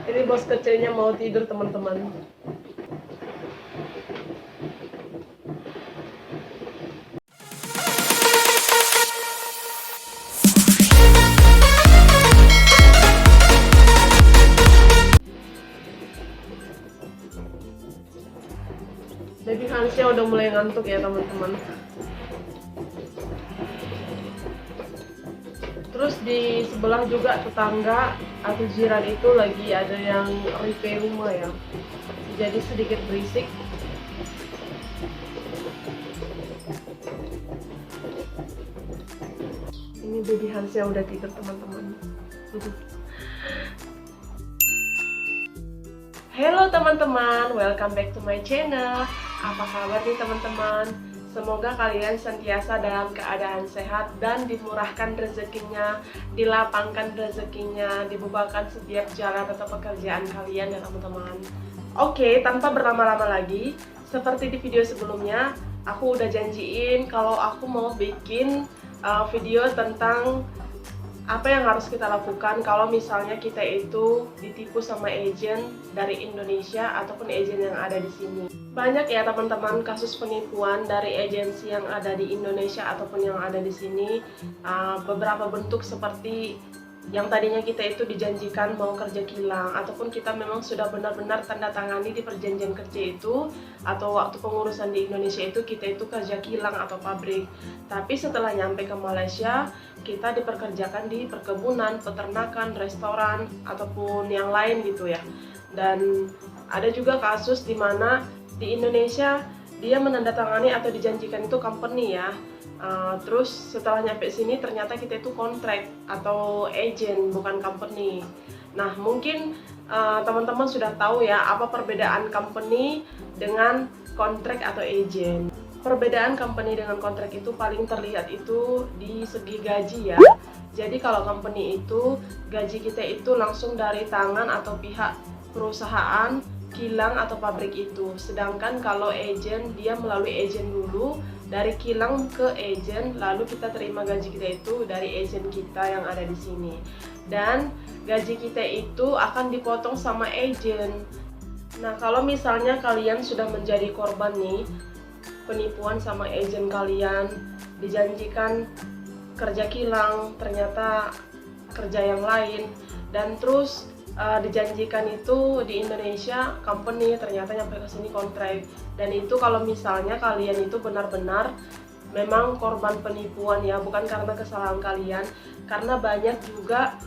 Ini bos kecilnya mau tidur, teman-teman. Baby Hansnya udah mulai ngantuk ya, teman-teman. Terus di sebelah juga tetangga atau jiran itu lagi ada yang repair rumah ya. Jadi sedikit berisik. Ini baby Hansnya udah tidur, teman-teman. Halo teman-teman, welcome back to my channel. Apa kabar nih teman-teman? Semoga kalian sentiasa dalam keadaan sehat dan dimurahkan rezekinya, dilapangkan rezekinya, dibukakan setiap jalan atau pekerjaan kalian ya teman-teman. Oke, tanpa berlama-lama lagi, seperti di video sebelumnya, aku udah janjiin kalau aku mau bikin video tentang apa yang harus kita lakukan kalau misalnya kita itu ditipu sama agent dari Indonesia ataupun agent yang ada di sini. Banyak ya teman-teman kasus penipuan dari agensi yang ada di Indonesia ataupun yang ada di sini. Beberapa bentuk seperti yang tadinya kita itu dijanjikan mau kerja kilang, ataupun kita memang sudah benar-benar tanda tangani di perjanjian kerja itu, atau waktu pengurusan di Indonesia itu kita itu kerja kilang atau pabrik. Tapi setelah nyampe ke Malaysia, kita diperkerjakan di perkebunan, peternakan, restoran, ataupun yang lain gitu ya. Dan ada juga kasus di mana di Indonesia dia menandatangani atau dijanjikan itu company ya. Terus setelah nyampe sini ternyata kita itu kontrak atau agent, bukan company. Nah mungkin teman-teman sudah tahu ya apa perbedaan company dengan kontrak atau agent. Perbedaan company dengan kontrak itu paling terlihat itu di segi gaji ya. Jadi kalau company itu gaji kita itu langsung dari tangan atau pihak perusahaan kilang atau pabrik itu. Sedangkan kalau agent dia melalui agent dulu, dari kilang ke agent, lalu kita terima gaji kita itu dari agent kita yang ada di sini. Dan gaji kita itu akan dipotong sama agent. Nah, kalau misalnya kalian sudah menjadi korban nih penipuan sama agent kalian, dijanjikan kerja kilang, ternyata kerja yang lain, dan terus dijanjikan itu di Indonesia company, ternyata nyampe ke sini kontrak. Dan itu kalau misalnya kalian itu benar-benar memang korban penipuan ya, bukan karena kesalahan kalian, karena banyak juga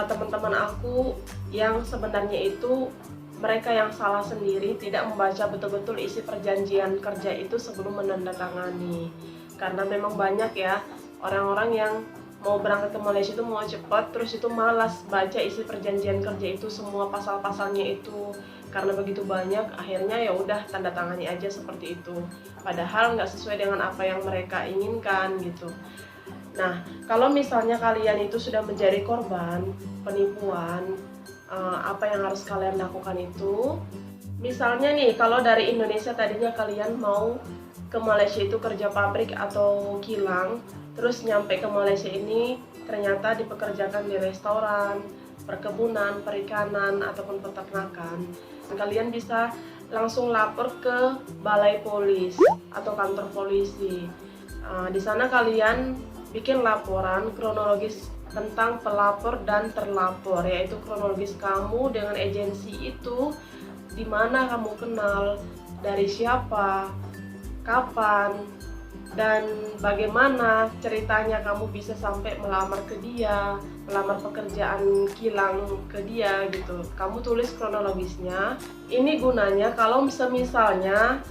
teman-teman aku yang sebenarnya itu mereka yang salah sendiri, tidak membaca betul-betul isi perjanjian kerja itu sebelum menandatangani. Karena memang banyak ya orang-orang yang mau berangkat ke Malaysia itu mau cepat, terus itu malas baca isi perjanjian kerja itu, semua pasal-pasalnya itu, karena begitu banyak akhirnya ya udah tanda tangani aja seperti itu, padahal nggak sesuai dengan apa yang mereka inginkan gitu. Nah kalau misalnya kalian itu sudah menjadi korban penipuan, apa yang harus kalian lakukan itu, misalnya nih kalau dari Indonesia tadinya kalian mau ke Malaysia itu kerja pabrik atau kilang, terus nyampe ke Malaysia ini ternyata dipekerjakan di restoran, perkebunan, perikanan, ataupun peternakan. Kalian bisa langsung lapor ke balai polis atau kantor polisi. Di sana kalian bikin laporan kronologis tentang pelapor dan terlapor, yaitu kronologis kamu dengan agensi itu, di mana kamu kenal, dari siapa, kapan, dan bagaimana ceritanya kamu bisa sampai melamar ke dia, melamar pekerjaan kilang ke dia gitu. Kamu tulis kronologisnya. Ini gunanya kalau misalnya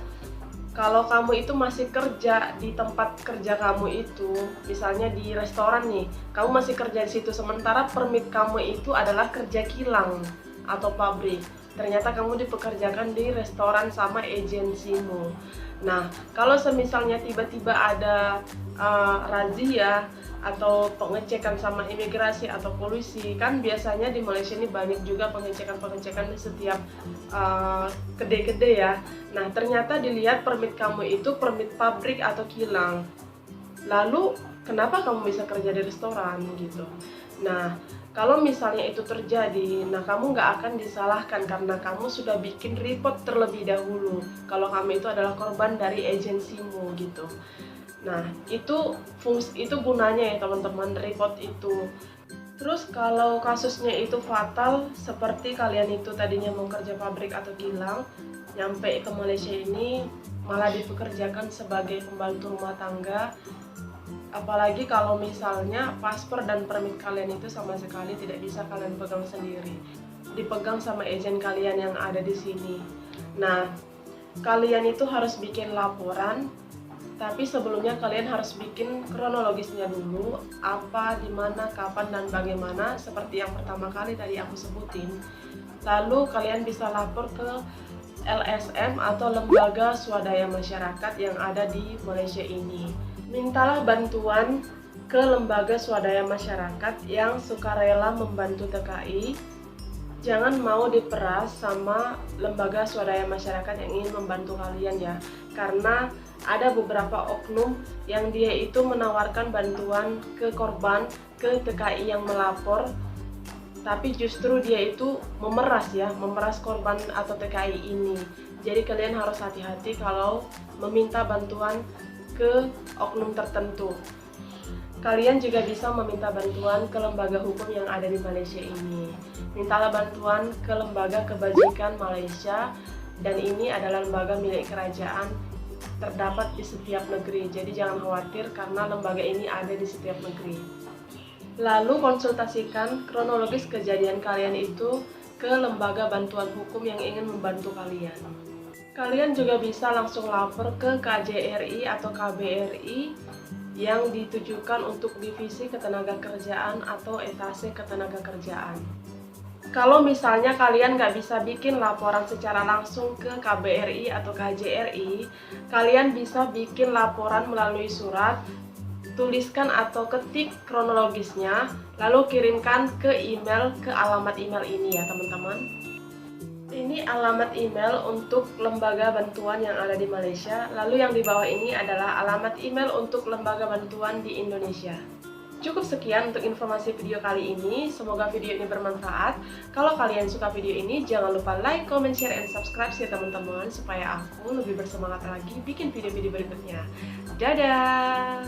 kalau kamu itu masih kerja di tempat kerja kamu itu, misalnya di restoran nih, kamu masih kerja di situ, sementara permit kamu itu adalah kerja kilang atau pabrik. Ternyata kamu dipekerjakan di restoran sama agensimu. Nah, kalau semisalnya tiba-tiba ada razia atau pengecekan sama imigrasi atau polisi, kan biasanya di Malaysia ini banyak juga pengecekan di setiap kedai-kedai ya. Nah, ternyata dilihat permit kamu itu permit pabrik atau kilang. Lalu, kenapa kamu bisa kerja di restoran gitu? Nah, Kalau misalnya itu terjadi, nah kamu nggak akan disalahkan karena kamu sudah bikin report terlebih dahulu kalau kamu itu adalah korban dari agensimu gitu. Nah, itu gunanya ya teman-teman, report itu. Terus kalau kasusnya itu fatal, seperti kalian itu tadinya mau kerja pabrik atau kilang, nyampe ke Malaysia ini malah dipekerjakan sebagai pembantu rumah tangga. Apalagi kalau misalnya paspor dan permit kalian itu sama sekali tidak bisa kalian pegang sendiri, dipegang sama agen kalian yang ada di sini. Nah, kalian itu harus bikin laporan, tapi sebelumnya kalian harus bikin kronologisnya dulu, apa, di mana, kapan, dan bagaimana, seperti yang pertama kali tadi aku sebutin. Lalu kalian bisa lapor ke LSM atau Lembaga Swadaya Masyarakat yang ada di Malaysia ini. Mintalah bantuan ke Lembaga Swadaya Masyarakat yang sukarela membantu TKI. Jangan mau diperas sama Lembaga Swadaya Masyarakat yang ingin membantu kalian ya, karena ada beberapa oknum yang dia itu menawarkan bantuan ke korban, ke TKI yang melapor, tapi justru dia itu memeras korban atau TKI ini. Jadi kalian harus hati-hati kalau meminta bantuan ke oknum tertentu. Kalian juga bisa meminta bantuan ke lembaga hukum yang ada di Malaysia ini. Mintalah bantuan ke Lembaga Kebajikan Malaysia, dan ini adalah lembaga milik kerajaan, terdapat di setiap negeri. Jadi jangan khawatir karena lembaga ini ada di setiap negeri. Lalu konsultasikan kronologis kejadian kalian itu ke lembaga bantuan hukum yang ingin membantu kalian. Kalian juga bisa langsung lapor ke KJRI atau KBRI yang ditujukan untuk divisi ketenagakerjaan atau etase ketenagakerjaan. Kalau misalnya kalian nggak bisa bikin laporan secara langsung ke KBRI atau KJRI, kalian bisa bikin laporan melalui surat, tuliskan atau ketik kronologisnya, lalu kirimkan ke alamat email ini ya teman-teman. Ini alamat email untuk lembaga bantuan yang ada di Malaysia, lalu yang di bawah ini adalah alamat email untuk lembaga bantuan di Indonesia. Cukup sekian untuk informasi video kali ini, semoga video ini bermanfaat. Kalau kalian suka video ini, jangan lupa like, comment, share, and subscribe ya teman-teman, supaya aku lebih bersemangat lagi bikin video-video berikutnya. Dadah!